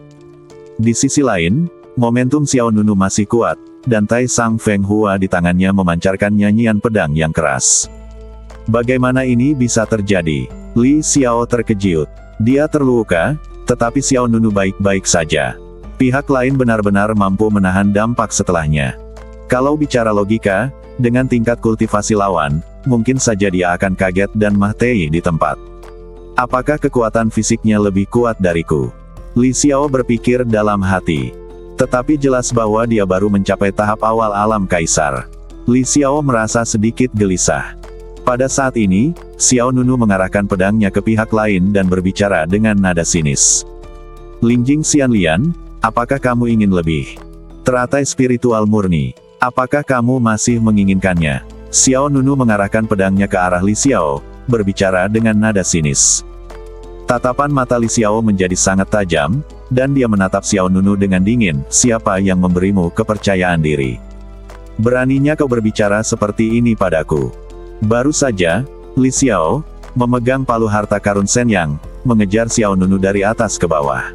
Di sisi lain, momentum Xiao Nunu masih kuat, dan Taisang Feng Hua di tangannya memancarkan nyanyian pedang yang keras. Bagaimana ini bisa terjadi? Li Xiao terkejut. Dia terluka, tetapi Xiao Nunu baik-baik saja. Pihak lain benar-benar mampu menahan dampak setelahnya. Kalau bicara logika, dengan tingkat kultivasi lawan, mungkin saja dia akan kaget dan mati di tempat. Apakah kekuatan fisiknya lebih kuat dariku? Li Xiao berpikir dalam hati. Tetapi jelas bahwa dia baru mencapai tahap awal alam kaisar. Li Xiao merasa sedikit gelisah. Pada saat ini, Xiao Nunu mengarahkan pedangnya ke pihak lain dan berbicara dengan nada sinis. Lingjing Xianlian, apakah kamu ingin lebih? Teratai spiritual murni, apakah kamu masih menginginkannya? Xiao Nunu mengarahkan pedangnya ke arah Li Xiao, berbicara dengan nada sinis. Tatapan mata Li Xiao menjadi sangat tajam, dan dia menatap Xiao Nunu dengan dingin. Siapa yang memberimu kepercayaan diri? Beraninya kau berbicara seperti ini padaku? Baru saja, Li Xiao memegang palu harta karun Shenyang, mengejar Xiao Nunu dari atas ke bawah.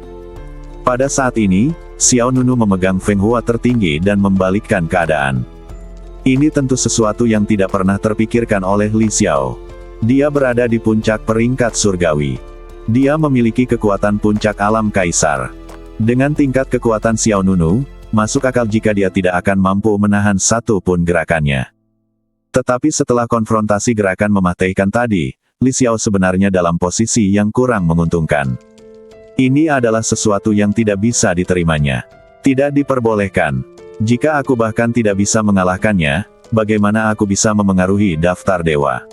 Pada saat ini, Xiao Nunu memegang Feng Hua tertinggi dan membalikkan keadaan. Ini tentu sesuatu yang tidak pernah terpikirkan oleh Li Xiao. Dia berada di puncak peringkat surgawi. Dia memiliki kekuatan puncak alam kaisar. Dengan tingkat kekuatan Xiao Nunu, masuk akal jika dia tidak akan mampu menahan satu pun gerakannya. Tetapi setelah konfrontasi gerakan mematikan tadi, Li Xiao sebenarnya dalam posisi yang kurang menguntungkan. Ini adalah sesuatu yang tidak bisa diterimanya. Tidak diperbolehkan. Jika aku bahkan tidak bisa mengalahkannya, bagaimana aku bisa memengaruhi daftar dewa?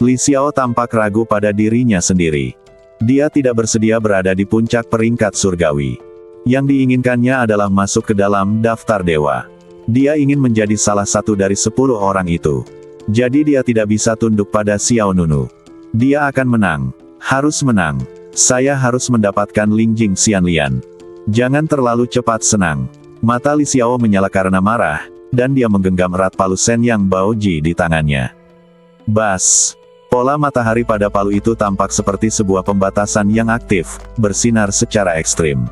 Li Xiao tampak ragu pada dirinya sendiri. Dia tidak bersedia berada di puncak peringkat surgawi. Yang diinginkannya adalah masuk ke dalam daftar dewa. Dia ingin menjadi salah satu dari 10 orang itu. Jadi dia tidak bisa tunduk pada Xiao Nunu. Dia akan menang. Harus menang. Saya harus mendapatkan Lingjing Xianlian. Jangan terlalu cepat senang. Mata Li Xiao menyala karena marah, dan dia menggenggam erat palu Shenyang Baoji di tangannya. Bas! Pola matahari pada palu itu tampak seperti sebuah pembatasan yang aktif, bersinar secara ekstrim.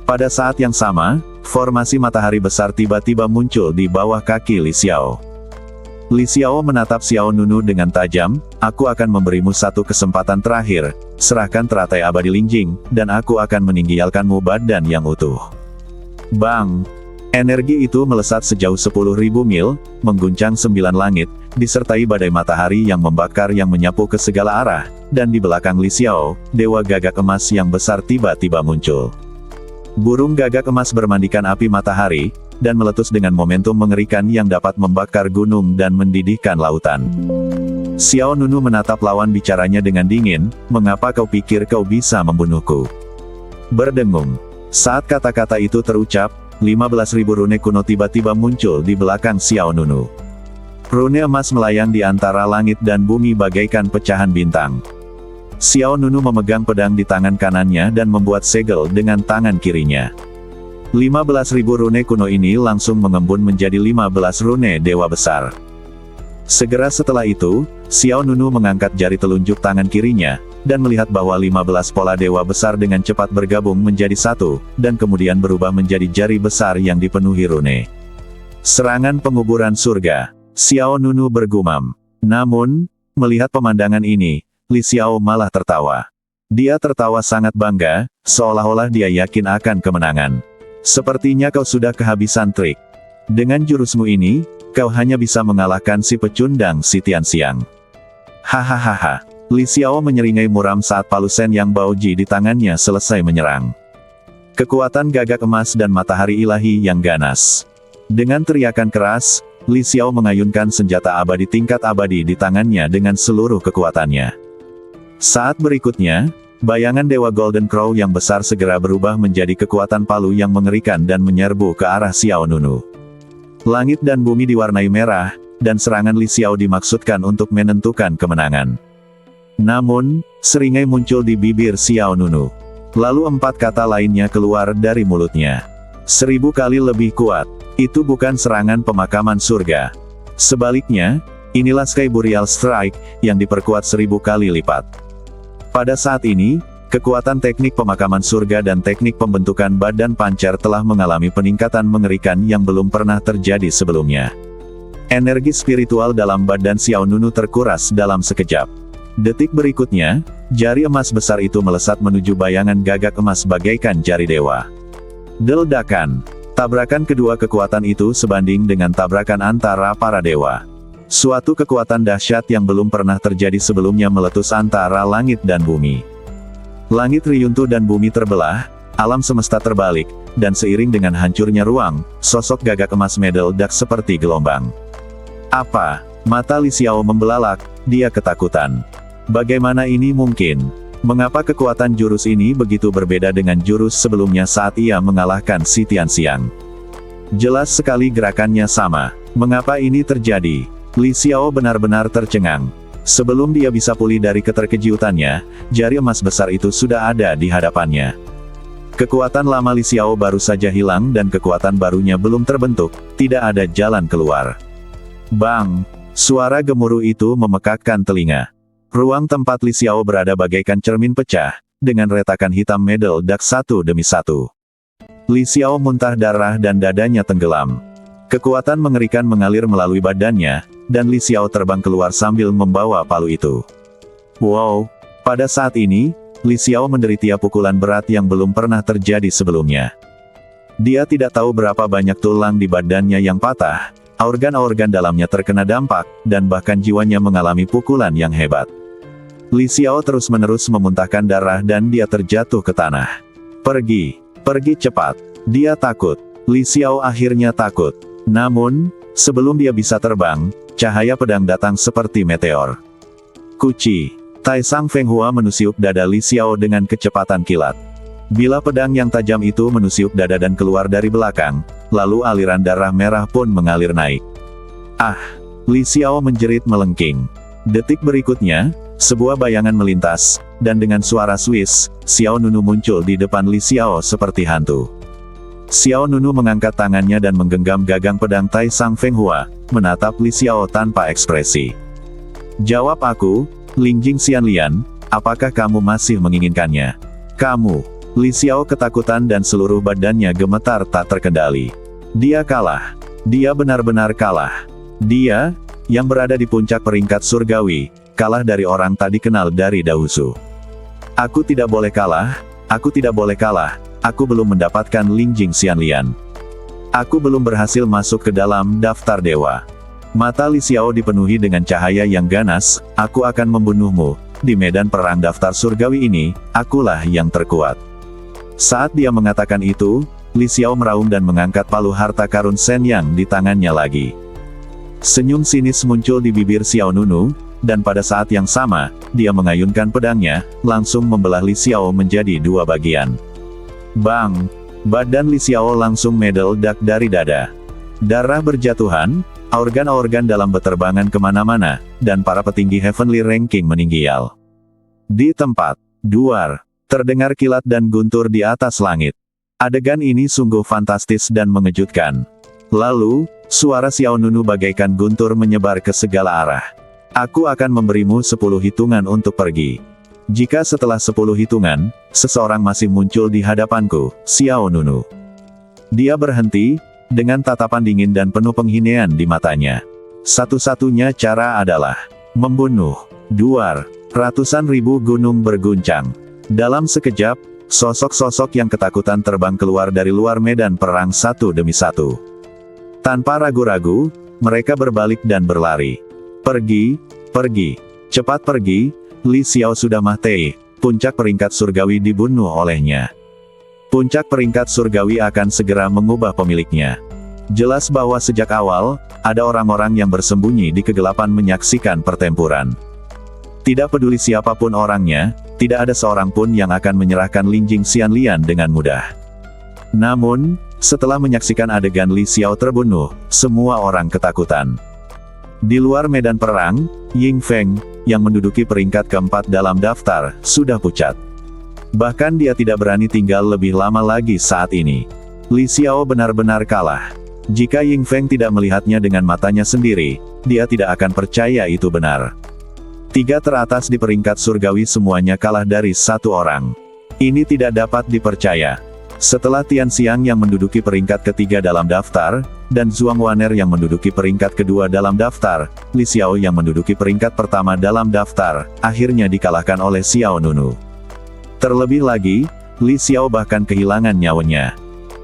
Pada saat yang sama, formasi matahari besar tiba-tiba muncul di bawah kaki Li Xiao. Li Xiao menatap Xiao Nunu dengan tajam, "Aku akan memberimu satu kesempatan terakhir, serahkan teratai abadi Lingjing, dan aku akan meninggalkanmu badan yang utuh." Bang! Energi itu melesat sejauh 10.000 mil, mengguncang 9 langit, disertai badai matahari yang membakar yang menyapu ke segala arah, dan di belakang Li Xiao, dewa gagak emas yang besar tiba-tiba muncul. Burung gagak emas bermandikan api matahari, dan meletus dengan momentum mengerikan yang dapat membakar gunung dan mendidihkan lautan. Xiao Nunu menatap lawan bicaranya dengan dingin, "Mengapa kau pikir kau bisa membunuhku?" Berdengung. Saat kata-kata itu terucap, 15.000 rune kuno tiba-tiba muncul di belakang Xiao Nunu. Rune emas melayang di antara langit dan bumi bagaikan pecahan bintang. Xiao Nunu memegang pedang di tangan kanannya dan membuat segel dengan tangan kirinya. 15.000 rune kuno ini langsung mengembun menjadi 15 rune dewa besar. Segera setelah itu, Xiao Nunu mengangkat jari telunjuk tangan kirinya, dan melihat bahwa 15 pola dewa besar dengan cepat bergabung menjadi satu, dan kemudian berubah menjadi jari besar yang dipenuhi rune. Serangan penguburan surga. Xiao Nunu bergumam. Namun, melihat pemandangan ini, Li Xiao malah tertawa. Dia tertawa sangat bangga, seolah-olah dia yakin akan kemenangan. "Sepertinya kau sudah kehabisan trik. Dengan jurusmu ini, kau hanya bisa mengalahkan si pecundang si Tianxiang." Hahaha. Li Xiao menyeringai muram saat palu Shen yang Baoji di tangannya selesai menyerang. Kekuatan gagak emas dan matahari ilahi yang ganas. Dengan teriakan keras, Li Xiao mengayunkan senjata abadi tingkat abadi di tangannya dengan seluruh kekuatannya. Saat berikutnya, bayangan Dewa Golden Crow yang besar segera berubah menjadi kekuatan palu yang mengerikan dan menyerbu ke arah Xiao Nunu. Langit dan bumi diwarnai merah, dan serangan Li Xiao dimaksudkan untuk menentukan kemenangan. Namun, seringai muncul di bibir Xiao Nunu. Lalu 4 kata lainnya keluar dari mulutnya. 1000 kali lebih kuat. Itu bukan serangan pemakaman surga. Sebaliknya, inilah Sky Burial Strike, yang diperkuat 1000 kali lipat. Pada saat ini, kekuatan teknik pemakaman surga dan teknik pembentukan badan pancer telah mengalami peningkatan mengerikan yang belum pernah terjadi sebelumnya. Energi spiritual dalam badan Xiao Nunu terkuras dalam sekejap. Detik berikutnya, jari emas besar itu melesat menuju bayangan gagak emas bagaikan jari dewa. Deledakan. Tabrakan kedua kekuatan itu sebanding dengan tabrakan antara para dewa. Suatu kekuatan dahsyat yang belum pernah terjadi sebelumnya meletus antara langit dan bumi. Langit riyuntuh dan bumi terbelah, alam semesta terbalik, dan seiring dengan hancurnya ruang, sosok gagak emas meledak seperti gelombang. Apa? Mata Li Xiao membelalak, dia ketakutan. Bagaimana ini mungkin? Mengapa kekuatan jurus ini begitu berbeda dengan jurus sebelumnya saat ia mengalahkan si Tianxiang? Jelas sekali gerakannya sama. Mengapa ini terjadi? Li Xiao benar-benar tercengang. Sebelum dia bisa pulih dari keterkejutannya, jari emas besar itu sudah ada di hadapannya. Kekuatan lama Li Xiao baru saja hilang dan kekuatan barunya belum terbentuk, tidak ada jalan keluar. Bang! Suara gemuruh itu memekakkan telinga. Ruang tempat Li Xiao berada bagaikan cermin pecah, dengan retakan hitam meledak satu demi satu. Li Xiao muntah darah dan dadanya tenggelam. Kekuatan mengerikan mengalir melalui badannya, dan Li Xiao terbang keluar sambil membawa palu itu. Wow! Pada saat ini, Li Xiao menderita pukulan berat yang belum pernah terjadi sebelumnya. Dia tidak tahu berapa banyak tulang di badannya yang patah, organ-organ dalamnya terkena dampak, dan bahkan jiwanya mengalami pukulan yang hebat. Li Xiao terus-menerus memuntahkan darah dan dia terjatuh ke tanah. Pergi cepat. Dia takut. Li Xiao akhirnya takut. Namun, sebelum dia bisa terbang, cahaya pedang datang seperti meteor. Kuci. Taisang Fenghua menusuk dada Li Xiao dengan kecepatan kilat. Bila pedang yang tajam itu menusuk dada dan keluar dari belakang, lalu aliran darah merah pun mengalir naik. Ah! Li Xiao menjerit melengking. Detik berikutnya, sebuah bayangan melintas, dan dengan suara Swiss, Xiao Nunu muncul di depan Li Xiao seperti hantu. Xiao Nunu mengangkat tangannya dan menggenggam gagang pedang Taisang Fenghua, menatap Li Xiao tanpa ekspresi. Jawab aku, Lingjing Xianlian, apakah kamu masih menginginkannya? Kamu. Li Xiao ketakutan dan seluruh badannya gemetar tak terkendali. Dia kalah. Dia benar-benar kalah. Dia, yang berada di puncak peringkat surgawi, kalah dari orang tak dikenal dari Dahusu. Aku tidak boleh kalah, aku tidak boleh kalah, aku belum mendapatkan Lingjing Xianlian. Aku belum berhasil masuk ke dalam daftar dewa. Mata Li Xiao dipenuhi dengan cahaya yang ganas, aku akan membunuhmu. Di medan perang daftar surgawi ini, akulah yang terkuat. Saat dia mengatakan itu, Li Xiao meraung dan mengangkat palu harta karun Shenyang di tangannya lagi. Senyum sinis muncul di bibir Xiao Nunu, dan pada saat yang sama, dia mengayunkan pedangnya, langsung membelah Li Xiao menjadi dua bagian. Bang! Badan Li Xiao langsung meledak dari dada. Darah berjatuhan, organ-organ dalam beterbangan kemana-mana, dan para petinggi Heavenly Ranking meninggal. Di tempat, duar, terdengar kilat dan guntur di atas langit. Adegan ini sungguh fantastis dan mengejutkan. Lalu, suara Xiao Nunu bagaikan guntur menyebar ke segala arah. Aku akan memberimu 10 hitungan untuk pergi. Jika setelah 10 hitungan, seseorang masih muncul di hadapanku, Xiao Nunu. Dia berhenti, dengan tatapan dingin dan penuh penghinaan di matanya. Satu-satunya cara adalah membunuh. Duar, ratusan ribu gunung berguncang. Dalam sekejap, sosok-sosok yang ketakutan terbang keluar dari luar medan perang satu demi satu. Tanpa ragu-ragu, mereka berbalik dan berlari. Pergi, pergi, cepat pergi, Li Xiao sudah mati, puncak peringkat surgawi dibunuh olehnya. Puncak peringkat surgawi akan segera mengubah pemiliknya. Jelas bahwa sejak awal, ada orang-orang yang bersembunyi di kegelapan menyaksikan pertempuran. Tidak peduli siapapun orangnya, tidak ada seorang pun yang akan menyerahkan Lingjing Xianlian dengan mudah. Namun, setelah menyaksikan adegan Li Xiao terbunuh, semua orang ketakutan. Di luar medan perang, Ying Feng, yang menduduki peringkat keempat dalam daftar, sudah pucat. Bahkan dia tidak berani tinggal lebih lama lagi saat ini. Li Xiao benar-benar kalah. Jika Ying Feng tidak melihatnya dengan matanya sendiri, dia tidak akan percaya itu benar. 3 teratas di peringkat surgawi semuanya kalah dari 1 orang. Ini tidak dapat dipercaya. Setelah Tian Xiang yang menduduki peringkat ketiga dalam daftar, dan Zhuang Waner yang menduduki peringkat kedua dalam daftar, Li Xiao yang menduduki peringkat pertama dalam daftar, akhirnya dikalahkan oleh Xiao Nunu. Terlebih lagi, Li Xiao bahkan kehilangan nyawanya.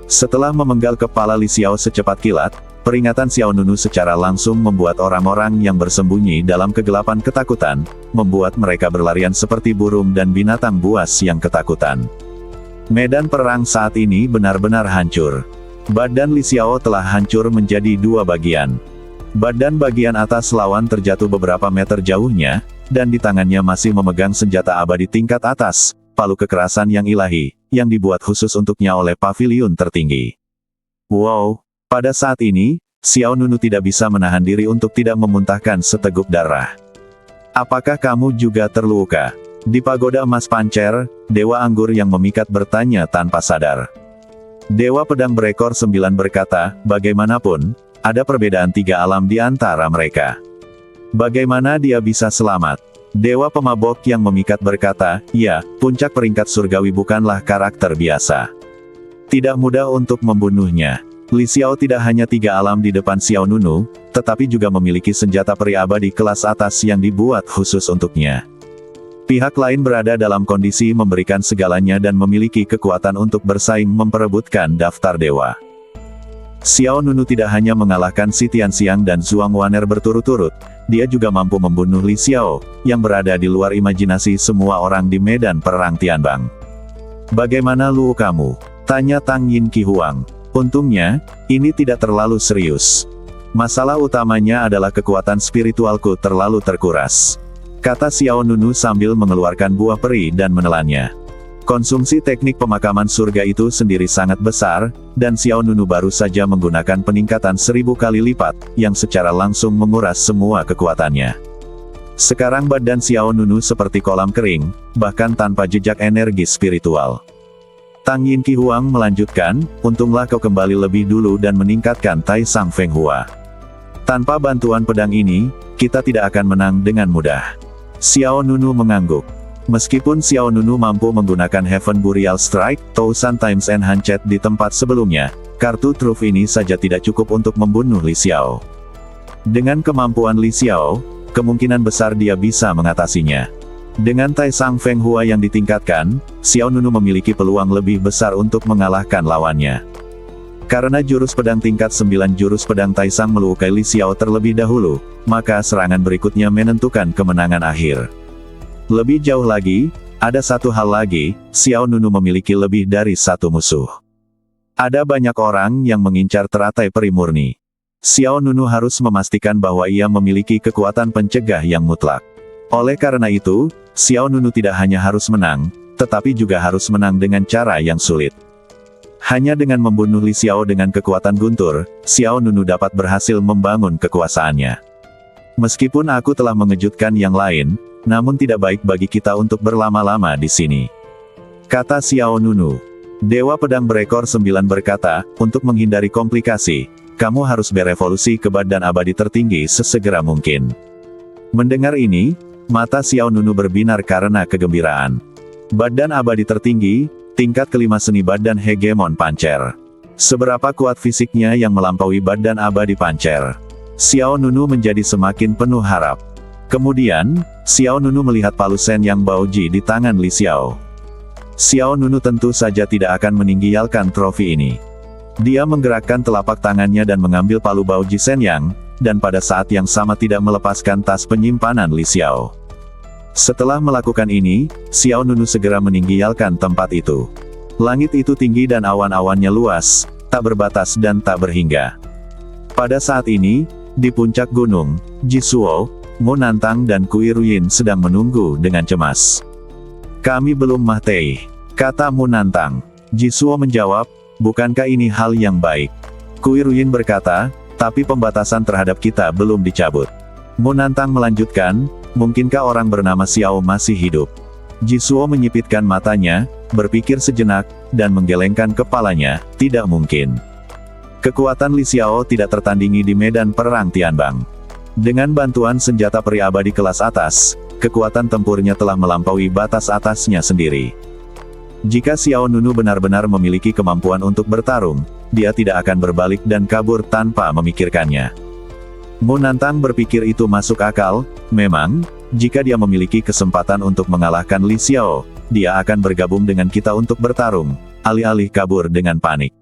Setelah memenggal kepala Li Xiao secepat kilat, peringatan Xiao Nunu secara langsung membuat orang-orang yang bersembunyi dalam kegelapan ketakutan, membuat mereka berlarian seperti burung dan binatang buas yang ketakutan. Medan perang saat ini benar-benar hancur. Badan Li Xiao telah hancur menjadi 2 bagian. Badan bagian atas lawan terjatuh beberapa meter jauhnya, dan di tangannya masih memegang senjata abadi tingkat atas, palu kekerasan yang ilahi, yang dibuat khusus untuknya oleh paviliun tertinggi. Wow! Pada saat ini, Xiao Nunu tidak bisa menahan diri untuk tidak memuntahkan seteguk darah. Apakah kamu juga terluka? Di pagoda emas pancer, Dewa Anggur yang memikat bertanya tanpa sadar. Dewa Pedang Berekor 9 berkata, bagaimanapun, ada perbedaan 3 alam di antara mereka. Bagaimana dia bisa selamat? Dewa Pemabok yang memikat berkata, ya, puncak peringkat surgawi bukanlah karakter biasa. Tidak mudah untuk membunuhnya. Li Xiao tidak hanya 3 alam di depan Xiao Nunu, tetapi juga memiliki senjata peri abadi kelas atas yang dibuat khusus untuknya. Pihak lain berada dalam kondisi memberikan segalanya dan memiliki kekuatan untuk bersaing memperebutkan daftar dewa. Xiao Nunu tidak hanya mengalahkan si Tian Xiang dan Zhuang Waner berturut-turut, dia juga mampu membunuh Li Xiao, yang berada di luar imajinasi semua orang di medan perang Tianbang. Bagaimana luwu kamu? Tanya Tang Yin Qi Huang. Untungnya, ini tidak terlalu serius. Masalah utamanya adalah kekuatan spiritualku terlalu terkuras. Kata Xiao Nunu sambil mengeluarkan buah peri dan menelannya. Konsumsi teknik pemakaman surga itu sendiri sangat besar, dan Xiao Nunu baru saja menggunakan peningkatan 1000 kali lipat, yang secara langsung menguras semua kekuatannya. Sekarang badan Xiao Nunu seperti kolam kering, bahkan tanpa jejak energi spiritual. Tang Yin Qi Huang melanjutkan, untunglah kau kembali lebih dulu dan meningkatkan Tai Sang Feng Hua. Tanpa bantuan pedang ini, kita tidak akan menang dengan mudah. Xiao Nunu mengangguk. Meskipun Xiao Nunu mampu menggunakan Heaven Burial Strike, Thousand Times Enhanced di tempat sebelumnya, kartu truf ini saja tidak cukup untuk membunuh Li Xiao. Dengan kemampuan Li Xiao, kemungkinan besar dia bisa mengatasinya. Dengan Tai Sang Feng Hua yang ditingkatkan, Xiao Nunu memiliki peluang lebih besar untuk mengalahkan lawannya. Karena jurus pedang tingkat 9 jurus pedang Tai Sang melukai Li Xiao terlebih dahulu, maka serangan berikutnya menentukan kemenangan akhir. Lebih jauh lagi, ada satu hal lagi, Xiao Nunu memiliki lebih dari satu musuh. Ada banyak orang yang mengincar teratai peri murni. Xiao Nunu harus memastikan bahwa ia memiliki kekuatan pencegah yang mutlak. Oleh karena itu, Xiao Nunu tidak hanya harus menang, tetapi juga harus menang dengan cara yang sulit. Hanya dengan membunuh Li Xiao dengan kekuatan guntur, Xiao Nunu dapat berhasil membangun kekuasaannya. Meskipun aku telah mengejutkan yang lain, namun tidak baik bagi kita untuk berlama-lama di sini. Kata Xiao Nunu. Dewa Pedang Berekor 9 berkata, untuk menghindari komplikasi, kamu harus berevolusi ke badan abadi tertinggi sesegera mungkin. Mendengar ini, mata Xiao Nunu berbinar karena kegembiraan. Badan abadi tertinggi, tingkat kelima seni badan hegemon pancer. Seberapa kuat fisiknya yang melampaui badan abadi pancer? Xiao Nunu menjadi semakin penuh harap. Kemudian, Xiao Nunu melihat palu Sen Yang Baoji di tangan Li Xiao. Xiao Nunu tentu saja tidak akan meninggalkan trofi ini. Dia menggerakkan telapak tangannya dan mengambil palu Baoji Sen Yang, dan pada saat yang sama tidak melepaskan tas penyimpanan Li Xiao. Setelah melakukan ini, Xiao Nunu segera meninggalkan tempat itu. Langit itu tinggi dan awan-awannya luas, tak berbatas dan tak berhingga. Pada saat ini, di puncak gunung, Jisuo, Mu Nantang dan Kui Ruyin sedang menunggu dengan cemas. Kami belum mati, kata Mu Nantang. Jisuo menjawab, bukankah ini hal yang baik? Kui Ruyin berkata, tapi pembatasan terhadap kita belum dicabut. Mu Nantang melanjutkan, mungkinkah orang bernama Xiao masih hidup? Jisuo menyipitkan matanya, berpikir sejenak, dan menggelengkan kepalanya, tidak mungkin. Kekuatan Li Xiao tidak tertandingi di medan perang Tianbang. Dengan bantuan senjata peri abadi kelas atas, kekuatan tempurnya telah melampaui batas atasnya sendiri. Jika Xiao Nunu benar-benar memiliki kemampuan untuk bertarung, dia tidak akan berbalik dan kabur tanpa memikirkannya. Mu Nantang berpikir itu masuk akal, memang, jika dia memiliki kesempatan untuk mengalahkan Li Xiao, dia akan bergabung dengan kita untuk bertarung, alih-alih kabur dengan panik.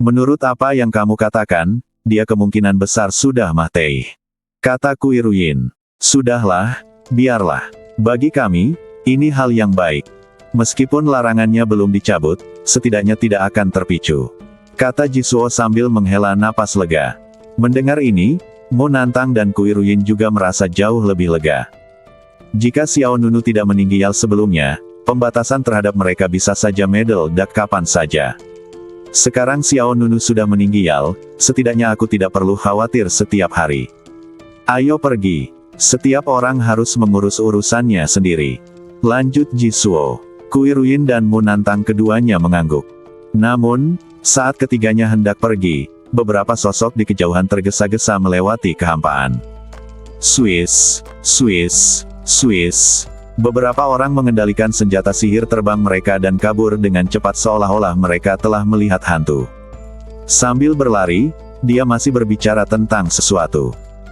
Menurut apa yang kamu katakan, dia kemungkinan besar sudah mati. Kata Kui Ruyin. Sudahlah, biarlah. Bagi kami, ini hal yang baik. Meskipun larangannya belum dicabut, setidaknya tidak akan terpicu. Kata Jisuo sambil menghela napas lega. Mendengar ini, Mu Nantang dan Kui Ruyin juga merasa jauh lebih lega. Jika Xiao Nunu tidak meninggal sebelumnya, pembatasan terhadap mereka bisa saja meledak kapan saja. Sekarang Xiao Nunu sudah meninggal, setidaknya aku tidak perlu khawatir setiap hari. Ayo pergi. Setiap orang harus mengurus urusannya sendiri. Lanjut Jisuo. Kui Ruyin dan Mu Nantang keduanya mengangguk. Namun, saat ketiganya hendak pergi, beberapa sosok di kejauhan tergesa-gesa melewati kehampaan. Swiss, Swiss, Swiss. Beberapa orang mengendalikan senjata sihir terbang mereka dan kabur dengan cepat seolah-olah mereka telah melihat hantu. Sambil berlari, dia masih berbicara tentang sesuatu.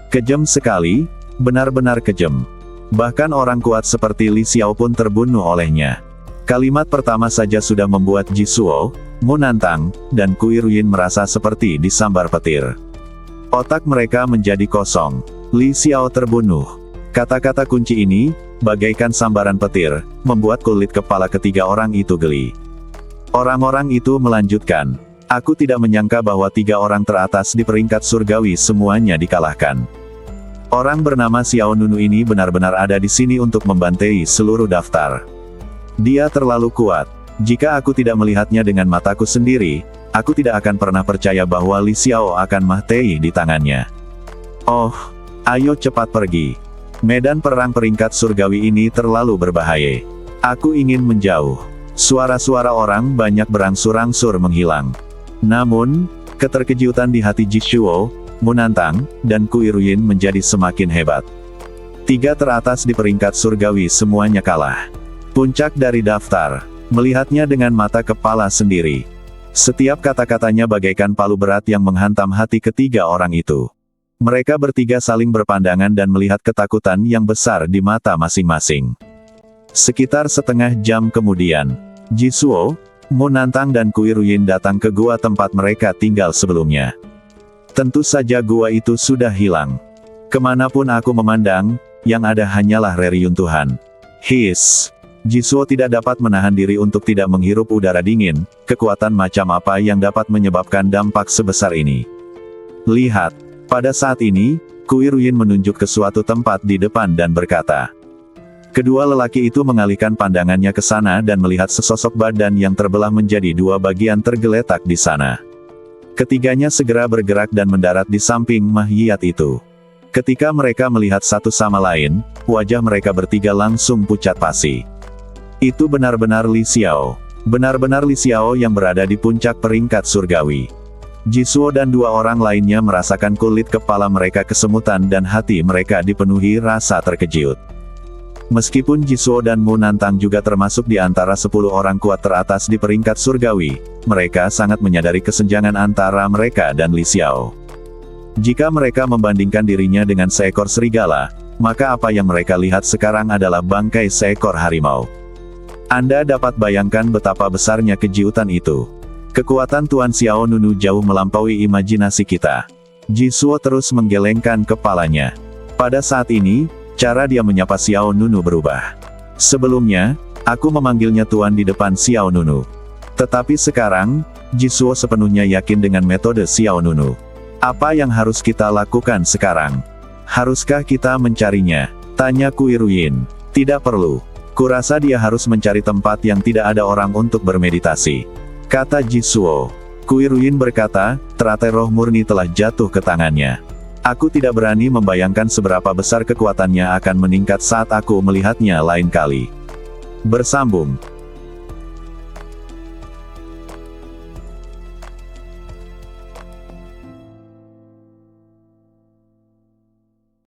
Kejam sekali, benar-benar kejam. Bahkan orang kuat seperti Li Xiao pun terbunuh olehnya. Kalimat pertama saja sudah membuat Jisuo, Mu Nantang, dan Kui Ruyin merasa seperti disambar petir. Otak mereka menjadi kosong. Li Xiao terbunuh. Kata-kata kunci ini, bagaikan sambaran petir, membuat kulit kepala ketiga orang itu geli. Orang-orang itu melanjutkan, aku tidak menyangka bahwa 3 orang teratas di peringkat surgawi semuanya dikalahkan. Orang bernama Xiao Nunu ini benar-benar ada di sini untuk membantai seluruh daftar. Dia terlalu kuat. Jika aku tidak melihatnya dengan mataku sendiri, aku tidak akan pernah percaya bahwa Li Xiao akan mati di tangannya. Oh, ayo cepat pergi. Medan perang peringkat surgawi ini terlalu berbahaya. Aku ingin menjauh. Suara-suara orang banyak berangsur-angsur menghilang. Namun, keterkejutan di hati Jisuo, Munantang, dan Kuiruyin menjadi semakin hebat. Tiga teratas di peringkat surgawi semuanya kalah. Puncak dari daftar, melihatnya dengan mata kepala sendiri. Setiap kata-katanya bagaikan palu berat yang menghantam hati ketiga orang itu. Mereka bertiga saling berpandangan dan melihat ketakutan yang besar di mata masing-masing. Sekitar setengah jam kemudian, Jisuo, Munantang dan Kuiruyin datang ke gua tempat mereka tinggal sebelumnya. Tentu saja gua itu sudah hilang. Kemanapun aku memandang, yang ada hanyalah reruntuhan. His. Jisuo tidak dapat menahan diri untuk tidak menghirup udara dingin. Kekuatan macam apa yang dapat menyebabkan dampak sebesar ini? Lihat. Pada saat ini, Kuiruyin menunjuk ke suatu tempat di depan dan berkata. Kedua lelaki itu mengalihkan pandangannya ke sana dan melihat sesosok badan yang terbelah menjadi dua bagian tergeletak di sana. Ketiganya segera bergerak dan mendarat di samping Mahyiyat itu. Ketika mereka melihat satu sama lain, wajah mereka bertiga langsung pucat pasi. Itu benar-benar Li Xiao. Benar-benar Li Xiao yang berada di puncak peringkat surgawi. Jisuo dan dua orang lainnya merasakan kulit kepala mereka kesemutan dan hati mereka dipenuhi rasa terkejut. Meskipun Jisuo dan Munantang juga termasuk di antara 10 orang kuat teratas di peringkat surgawi, mereka sangat menyadari kesenjangan antara mereka dan Li Xiao. Jika mereka membandingkan dirinya dengan seekor serigala, maka apa yang mereka lihat sekarang adalah bangkai seekor harimau. Anda dapat bayangkan betapa besarnya kejutan itu. Kekuatan Tuan Xiao Nunu jauh melampaui imajinasi kita. Jisuo terus menggelengkan kepalanya. Pada saat ini, cara dia menyapa Xiao Nunu berubah. Sebelumnya, aku memanggilnya Tuan di depan Xiao Nunu. Tetapi sekarang, Jisuo sepenuhnya yakin dengan metode Xiao Nunu. Apa yang harus kita lakukan sekarang? Haruskah kita mencarinya? Tanya Kuiruyin. Tidak perlu. Kurasa dia harus mencari tempat yang tidak ada orang untuk bermeditasi. Kata Jisuo. Kuiruyin berkata, teratai roh murni telah jatuh ke tangannya. Aku tidak berani membayangkan seberapa besar kekuatannya akan meningkat saat aku melihatnya lain kali. Bersambung.